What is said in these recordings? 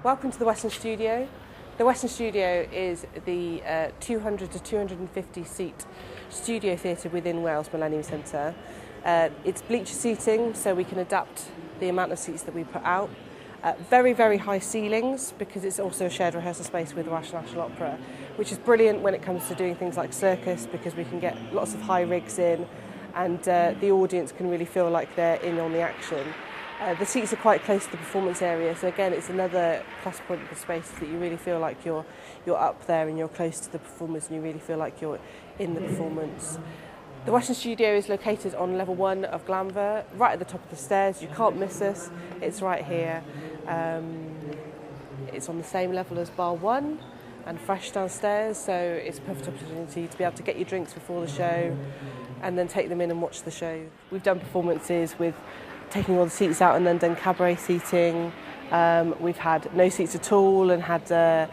Welcome to the Weston Studio. The Weston Studio is the 200 to 250 seat studio theatre within Wales Millennium Centre. It's bleacher seating, so we can adapt the amount of seats that we put out. Very, very high ceilings, because it's also a shared rehearsal space with the Welsh National Opera, which is brilliant when it comes to doing things like circus, because we can get lots of high rigs in and the audience can really feel like they're in on the action. The seats are quite close to the performance area, so again it's another plus point of the space, that you really feel like you're up there and you're close to the performers and you really feel like you're in the performance. The Weston Studio is located on level 1 of Glanfer, right at the top of the stairs. You can't miss us, it's right here. It's on the same level as Bar 1 and Fresh downstairs, so it's a perfect opportunity to be able to get your drinks before the show and then take them in and watch the show. We've done performances with taking all the seats out and then done cabaret seating. We've had no seats at all and had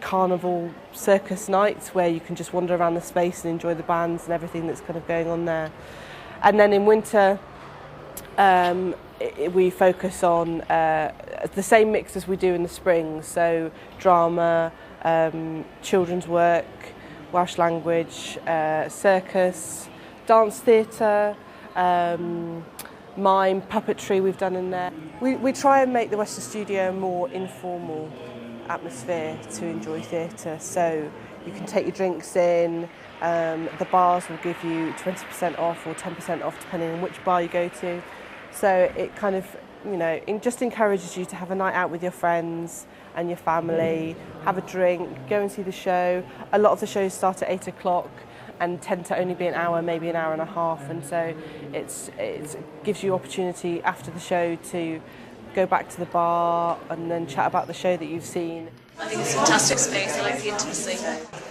carnival circus nights where you can just wander around the space and enjoy the bands and everything that's kind of going on there. And then in winter, we focus on the same mix as we do in the spring, so drama, children's work, Welsh language, circus, dance theatre, mime, puppetry we've done in there. We try and make the Weston Studio a more informal atmosphere to enjoy theatre, so you can take your drinks in, the bars will give you 20% off or 10% off depending on which bar you go to, so it kind of, you know, it just encourages you to have a night out with your friends and your family, have a drink, go and see the show. A lot of the shows start at 8 o'clock and tend to only be an hour, maybe an hour and a half, and so it gives you opportunity after the show to go back to the bar and then chat about the show that you've seen. I think it's a fantastic space. I like the intimacy.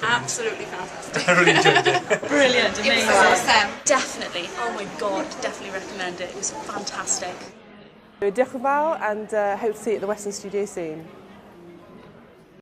Absolutely fantastic. I really enjoyed it. Brilliant, amazing. It was awesome. Definitely. Oh my god, definitely recommend it. It was fantastic. Diolch yn fawr and hope to see you at the Weston Studio soon.